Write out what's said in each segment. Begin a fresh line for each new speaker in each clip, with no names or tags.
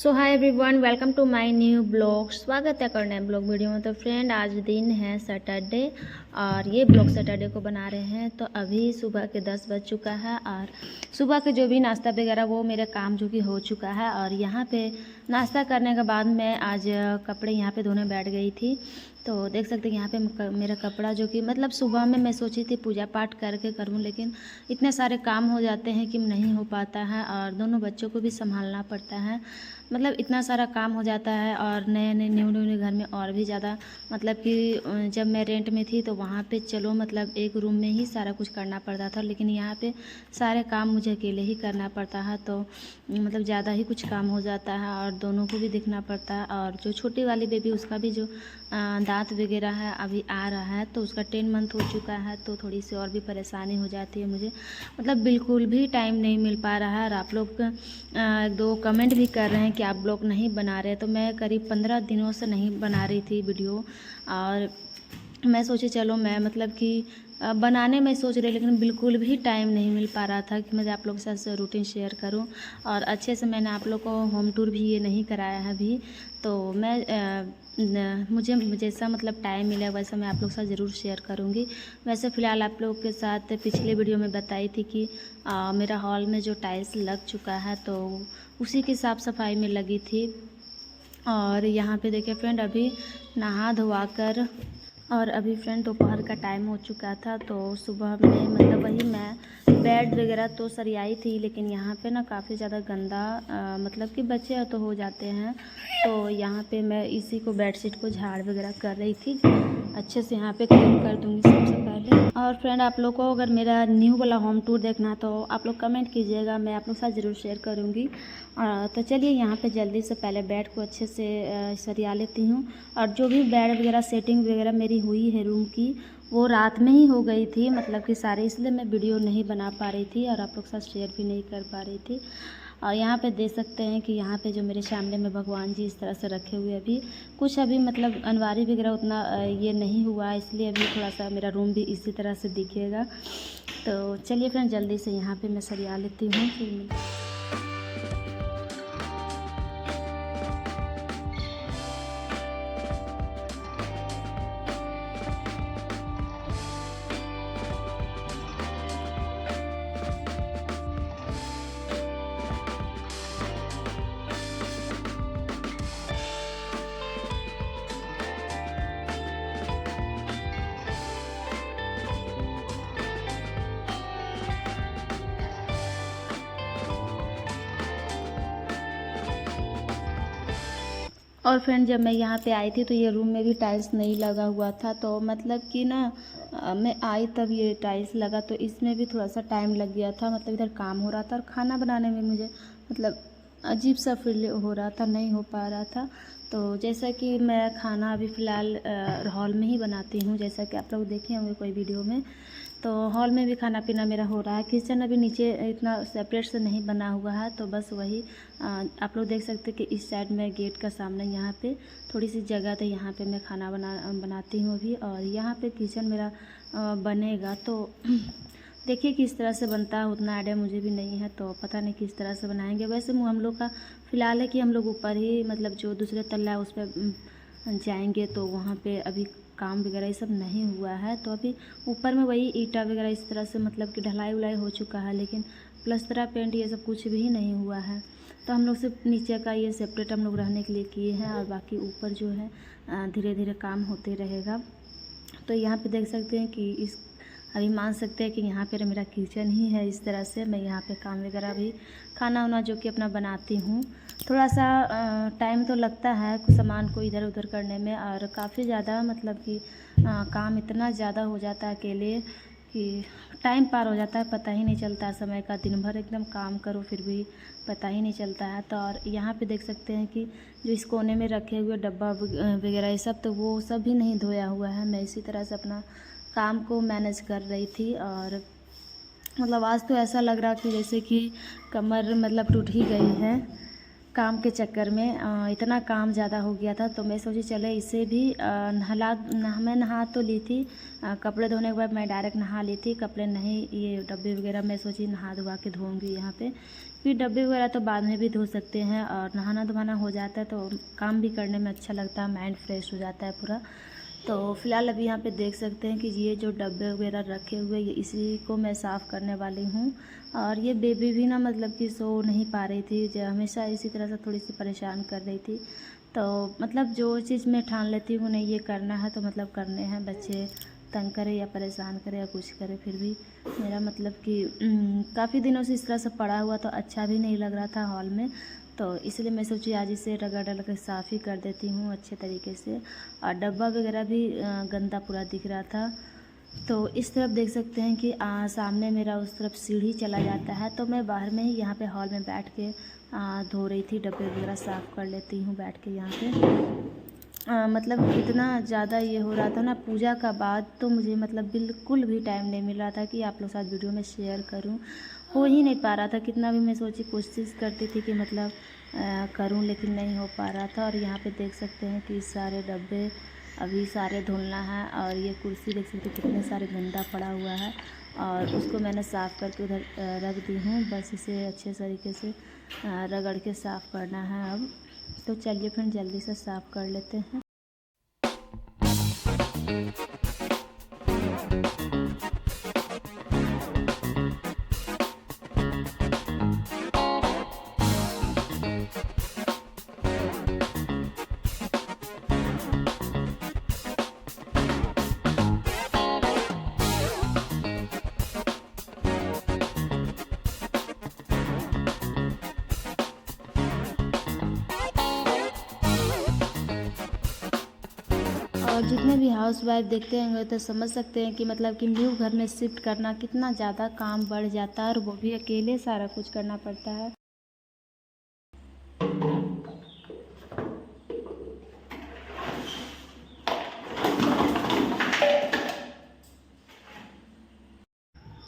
So hi everyone, welcome to my new blog. स्वागत है करना है ब्लॉग वीडियो में। तो फ्रेंड, आज दिन है सैटरडे और ये ब्लॉग सैटरडे को बना रहे हैं। तो अभी सुबह के 10 बज चुका है और सुबह के जो भी नाश्ता वगैरह वो मेरा काम जो कि हो चुका है। और यहाँ पे नाश्ता करने के बाद मैं आज कपड़े यहाँ पे धोने बैठ गई थी। तो देख सकते हैं यहाँ पे मेरा कपड़ा जो कि मतलब सुबह में मैं सोची थी पूजा पाठ करके करूँ, लेकिन इतने सारे काम हो जाते हैं कि नहीं हो पाता है और दोनों बच्चों को भी संभालना पड़ता है। मतलब इतना सारा काम हो जाता है और नए नए न्यू घर में और भी ज़्यादा मतलब कि जब मैं रेंट में थी तो वहाँ पे चलो मतलब एक रूम में ही सारा कुछ करना पड़ता था, लेकिन यहाँ पे सारे काम मुझे अकेले ही करना पड़ता है। तो मतलब ज़्यादा ही कुछ काम हो जाता है और दोनों को भी देखना पड़ता है। और जो छोटी वाली बेबी उसका भी जो दांत वगैरह है अभी आ रहा है, तो उसका 10 मंथ हो चुका है, तो थोड़ी सी और भी परेशानी हो जाती है मुझे। मतलब बिल्कुल भी टाइम नहीं मिल पा रहा है। और आप लोग एक दो कमेंट भी कर रहे हैं कि आप ब्लॉग नहीं बना रहे, तो मैं करीब 15 दिनों से नहीं बना रही थी वीडियो। और मैं सोची चलो मैं मतलब कि बनाने में सोच रही, लेकिन बिल्कुल भी टाइम नहीं मिल पा रहा था कि मैं आप लोग के साथ रूटीन शेयर करूं। और अच्छे से मैंने आप लोग को होम टूर भी ये नहीं कराया है अभी। तो मैं मुझे जैसा मतलब टाइम मिला वैसा मैं आप लोग के साथ ज़रूर शेयर करूंगी। वैसे फ़िलहाल आप लोग के साथ पिछले वीडियो में बताई थी कि मेरा हॉल में जो टाइल्स लग चुका है तो उसी की साफ़ सफाई में लगी थी। और यहाँ पे देखिए फ्रेंड, अभी नहा धोवा कर और अभी फ्रेंड दोपहर का टाइम हो चुका था। तो सुबह में मतलब वही मैं बेड वगैरह तो सरियाई थी, लेकिन यहाँ पे ना काफ़ी ज़्यादा गंदा मतलब कि बच्चे तो हो जाते हैं। तो यहाँ पे मैं इसी को बेडशीट को झाड़ वगैरह कर रही थी। अच्छे से यहाँ पे क्लीन कर दूँगी सबसे पहले। और फ्रेंड, आप लोग को अगर मेरा न्यू वाला होम टूर देखना है तो आप लोग कमेंट कीजिएगा, मैं आप लोग के साथ ज़रूर शेयर करूँगी। तो चलिए यहाँ पे जल्दी से पहले बेड को अच्छे से सरिया लेती हूँ। और जो भी बेड वगैरह सेटिंग वगैरह मेरी हुई है रूम की, वो रात में ही हो गई थी मतलब कि सारे, इसलिए मैं वीडियो नहीं बना पा रही थी और आप लोग के साथ शेयर भी नहीं कर पा रही थी। और यहाँ पे देख सकते हैं कि यहाँ पे जो मेरे सामने में भगवान जी इस तरह से रखे हुए, अभी कुछ अभी मतलब अनवारी वगैरह उतना ये नहीं हुआ, इसलिए अभी थोड़ा सा मेरा रूम भी इसी तरह से दिखेगा। तो चलिए फ्रेंड, जल्दी से यहाँ पे मैं सरिया लेती हूँ फिर। और फ्रेंड, जब मैं यहाँ पे आई थी तो ये रूम में भी टाइल्स नहीं लगा हुआ था। तो मतलब कि ना मैं आई तब ये टाइल्स लगा, तो इसमें भी थोड़ा सा टाइम लग गया था। मतलब इधर काम हो रहा था और खाना बनाने में मुझे मतलब अजीब सा फील हो रहा था, नहीं हो पा रहा था। तो जैसा कि मैं खाना अभी फ़िलहाल हॉल में ही बनाती हूँ, जैसा कि आप लोग देखे होंगे कोई वीडियो में। तो हॉल में भी खाना पीना मेरा हो रहा है। किचन अभी नीचे इतना सेपरेट से नहीं बना हुआ है, तो बस वही आप लोग देख सकते हैं कि इस साइड में गेट का सामने यहाँ पे थोड़ी सी जगह है, यहाँ पे मैं खाना बनाती हूँ अभी। और यहाँ पे किचन मेरा बनेगा, तो देखिए किस तरह से बनता है, उतना आइडिया मुझे भी नहीं है, तो पता नहीं किस तरह से बनाएंगे। वैसे हम लोग का फ़िलहाल है कि हम लोग ऊपर ही मतलब जो दूसरे तल्ला है उस पर जाएंगे, तो वहाँ पे अभी काम वगैरह ये सब नहीं हुआ है। तो अभी ऊपर में वही ईंटा वगैरह इस तरह से मतलब कि ढलाई उलाई हो चुका है, लेकिन प्लस्तरा पेंट ये सब कुछ भी नहीं हुआ है। तो हम लोग सिर्फ नीचे का ये सेपरेट हम लोग रहने के लिए किए हैं, और बाकी ऊपर जो है धीरे धीरे काम होते रहेगा। तो यहाँ पे देख सकते हैं कि इस अभी मान सकते हैं कि यहाँ पे मेरा किचन ही है। इस तरह से मैं यहाँ पे काम वगैरह भी खाना वाना जो कि अपना बनाती हूँ। थोड़ा सा टाइम तो लगता है कुछ सामान को इधर उधर करने में, और काफ़ी ज़्यादा मतलब कि काम इतना ज़्यादा हो जाता है अकेले कि टाइम पार हो जाता है, पता ही नहीं चलता समय का। दिन भर एकदम काम करो फिर भी पता ही नहीं चलता है। तो और यहाँ पे देख सकते हैं कि जो इस कोने में रखे हुए डब्बा वगैरह ये सब, तो वो सब भी नहीं धोया हुआ है। मैं इसी तरह से अपना काम को मैनेज कर रही थी। और मतलब आज तो ऐसा लग रहा कि जैसे कि कमर मतलब टूट ही गई है। काम के चक्कर में इतना काम ज़्यादा हो गया था, तो मैं सोची चले इसे भी मैं नहा तो ली थी, कपड़े धोने के बाद मैं डायरेक्ट नहा ली थी। कपड़े नहीं, ये डब्बे वगैरह मैं सोची नहा धुआ के धोऊंगी यहाँ पे, फिर डब्बे वगैरह तो बाद में भी धो सकते हैं, और नहाना धोना हो जाता है तो काम भी करने में अच्छा लगता है, माइंड फ्रेश हो जाता है पूरा। तो फ़िलहाल अभी यहाँ पे देख सकते हैं कि ये जो डब्बे वगैरह रखे हुए ये इसी को मैं साफ़ करने वाली हूँ। और ये बेबी भी ना मतलब कि सो नहीं पा रही थी, जो हमेशा इसी तरह से थोड़ी सी परेशान कर रही थी। तो मतलब जो चीज़ मैं ठान लेती हूँ नहीं ये करना है तो मतलब करने हैं, बच्चे तंग करे या परेशान करे या कुछ करे, फिर भी मेरा मतलब कि काफ़ी दिनों से इस तरह से पड़ा हुआ तो अच्छा भी नहीं लग रहा था हॉल में, तो इसलिए मैं सोची आज इसे रगड़ डल कर साफ़ ही कर देती हूँ अच्छे तरीके से। और डब्बा वगैरह भी गंदा पूरा दिख रहा था। तो इस तरफ देख सकते हैं कि सामने मेरा उस तरफ सीढ़ी चला जाता है, तो मैं बाहर में ही यहाँ पे हॉल में बैठ के धो रही थी, डब्बे वगैरह साफ़ कर लेती हूँ बैठ के यहाँ पे। मतलब इतना ज़्यादा ये हो रहा था ना पूजा का बाद, तो मुझे मतलब बिल्कुल भी टाइम नहीं मिल रहा था कि आप लोग साथ वीडियो में शेयर करूं, हो ही नहीं पा रहा था। कितना भी मैं सोची कोशिश करती थी कि मतलब करूं, लेकिन नहीं हो पा रहा था। और यहाँ पे देख सकते हैं कि सारे डब्बे अभी सारे धुलना है, और ये कुर्सी देख सकते हैं कितने सारे गंदा पड़ा हुआ है, और उसको मैंने साफ़ करके उधर रख दी हूँ। बस इसे अच्छे तरीके से रगड़ के साफ़ करना है अब। तो चलिए फिर जल्दी से साफ़ कर लेते हैं। और जितने भी हाउसवाइफ देखते होंगे तो समझ सकते हैं कि मतलब कि न्यू घर में शिफ्ट करना कितना ज़्यादा काम बढ़ जाता है, और वो भी अकेले सारा कुछ करना पड़ता है।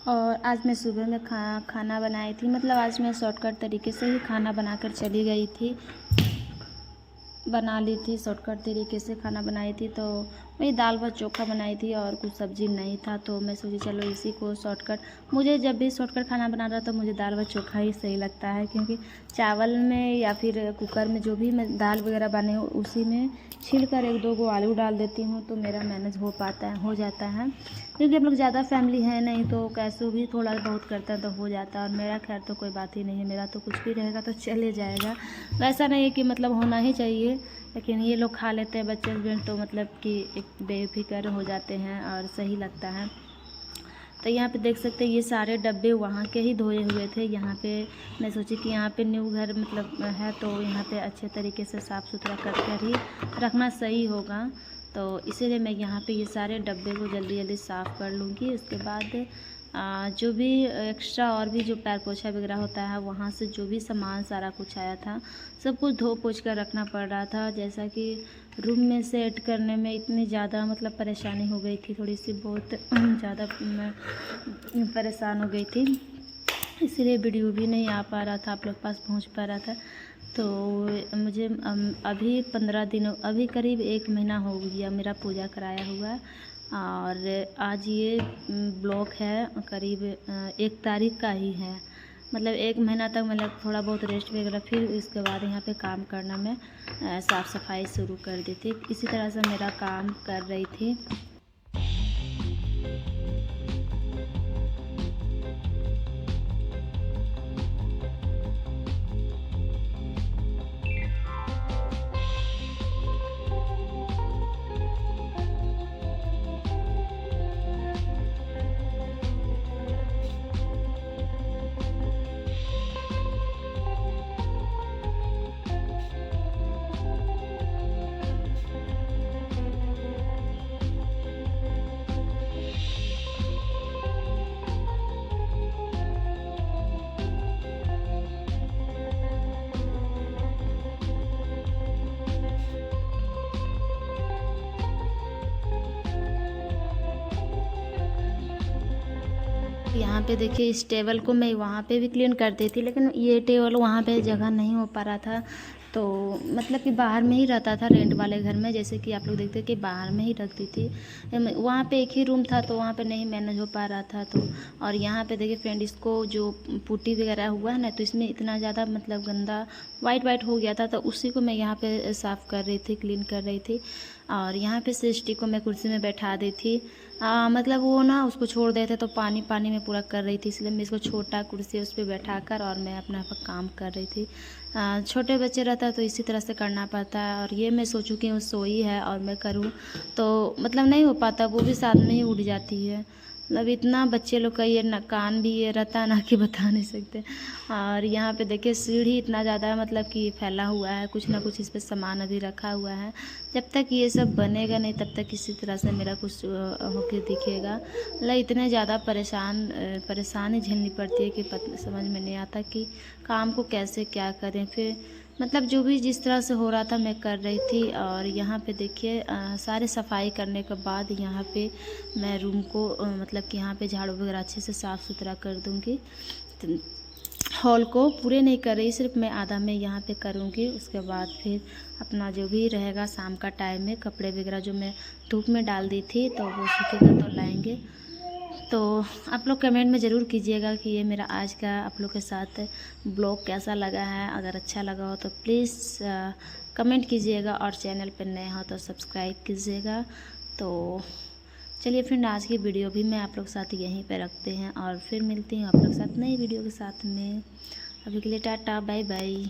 और आज मैं सुबह में खाना बनाई थी, मतलब आज मैं शॉर्टकट तरीके से ही खाना बनाकर चली गई थी, बना ली थी शॉर्टकट तरीके से खाना बनाई थी। तो वही दाल व चोखा बनाई थी और कुछ सब्ज़ी नहीं था, तो मैं सोची चलो इसी को शॉर्टकट, मुझे जब भी शॉर्टकट खाना बनाना तो मुझे दाल व चोखा ही सही लगता है, क्योंकि चावल में या फिर कुकर में जो भी मैं दाल वगैरह बने हो उसी में छील कर 1-2 आलू डाल देती हूँ, तो मेरा मैनेज हो जाता है। क्योंकि हम लोग ज़्यादा फैमिली है नहीं, तो कैसे भी थोड़ा बहुत करता है तो हो जाता है। और मेरा खैर तो कोई बात ही नहीं है, मेरा तो कुछ भी रहेगा तो चले जाएगा, वैसा नहीं है कि मतलब होना ही चाहिए, लेकिन ये लोग खा लेते हैं बच्चे हस्बैंड, तो मतलब कि एक बेफिक्र हो जाते हैं और सही लगता है। तो यहाँ पे देख सकते हैं ये सारे डब्बे वहाँ के ही धोए हुए थे। यहाँ पे मैं सोची कि यहाँ पे न्यू घर मतलब है, तो यहाँ पे अच्छे तरीके से साफ़ सुथरा करके ही रखना सही होगा, तो इसीलिए मैं यहाँ पे ये सारे डब्बे को जल्दी जल्दी साफ़ कर लूँगी। उसके बाद जो भी एक्स्ट्रा और भी जो पैर पोछा वगैरह होता है वहाँ से जो भी सामान सारा कुछ आया था सब कुछ धो पोछ कर रखना पड़ रहा था। जैसा कि रूम में सेट करने में इतनी ज़्यादा मतलब परेशानी हो गई थी, थोड़ी सी बहुत ज़्यादा परेशान हो गई थी, इसीलिए वीडियो भी नहीं आ पा रहा था, आप लोग पास पहुंच पा रहा था। तो मुझे अभी 15 दिन, अभी करीब 1 महीना हो गया मेरा पूजा कराया हुआ, और आज ये ब्लॉक है करीब 1 तारीख का ही है। मतलब 1 महीना तक मतलब थोड़ा बहुत रेस्ट वगैरह, फिर इसके बाद यहाँ पे काम करना मैं साफ़ सफाई शुरू कर दी थी। इसी तरह से मेरा काम कर रही थी। यहाँ पे देखिए इस टेबल को मैं वहाँ पे भी क्लीन करती थी, लेकिन ये टेबल वहाँ पे जगह नहीं हो पा रहा था, तो मतलब कि बाहर में ही रहता था रेंट वाले घर में, जैसे कि आप लोग देखते कि बाहर में ही रखती थी। वहाँ पे एक ही रूम था तो वहाँ पे नहीं मैनेज हो पा रहा था। तो और यहाँ पे देखिए फ्रेंड, इसको जो पुट्टी वगैरह हुआ है ना, तो इसमें इतना ज़्यादा मतलब गंदा वाइट वाइट हो गया था, तो उसी को मैं यहाँ पे साफ़ कर रही थी, क्लीन कर रही थी। और यहाँ पे सृष्टि को मैं कुर्सी में बैठा दी थी। मतलब वो ना उसको छोड़ देते तो पानी पानी में पूरा कर रही थी, इसलिए मैं इसको छोटा कुर्सी उस पर बैठा कर और मैं अपना काम कर रही थी। छोटे बच्चे रहता तो इसी तरह से करना पड़ता है। और ये मैं सोचूं कि वो सोई है और मैं करूं तो मतलब नहीं हो पाता, वो भी साथ में ही उड़ जाती है। मतलब इतना बच्चे लोग का ये ना कान भी ये रहता है ना कि बता नहीं सकते। और यहाँ पे देखिए सीढ़ी इतना ज़्यादा मतलब कि फैला हुआ है, कुछ ना कुछ इस पर सामान अभी रखा हुआ है। जब तक ये सब बनेगा नहीं तब तक किसी तरह से मेरा कुछ होके दिखेगा। मतलब इतने ज़्यादा परेशानी झेलनी पड़ती है कि समझ में नहीं आता कि काम को कैसे क्या करें। फिर मतलब जो भी जिस तरह से हो रहा था मैं कर रही थी। और यहाँ पे देखिए सारे सफाई करने के बाद यहाँ पे मैं रूम को मतलब कि यहाँ पे झाड़ू वगैरह अच्छे से साफ़ सुथरा कर दूँगी। तो हॉल को पूरे नहीं कर रही, सिर्फ मैं आधा में यहाँ पे करूँगी। उसके बाद फिर अपना जो भी रहेगा शाम का टाइम में कपड़े वगैरह जो मैं धूप में डाल दी थी तो वो सूखेगा तो लाएंगे। तो आप लोग कमेंट में ज़रूर कीजिएगा कि ये मेरा आज का आप लोग के साथ ब्लॉग कैसा लगा है। अगर अच्छा लगा हो तो प्लीज़ कमेंट कीजिएगा, और चैनल पर नए हो तो सब्सक्राइब कीजिएगा। तो चलिए फ्रेंड, आज की वीडियो भी मैं आप लोग के साथ यहीं पे रखते हैं और फिर मिलती हूँ आप लोग के साथ नई वीडियो के साथ में। अभी के लिए टाटा बाय बाय।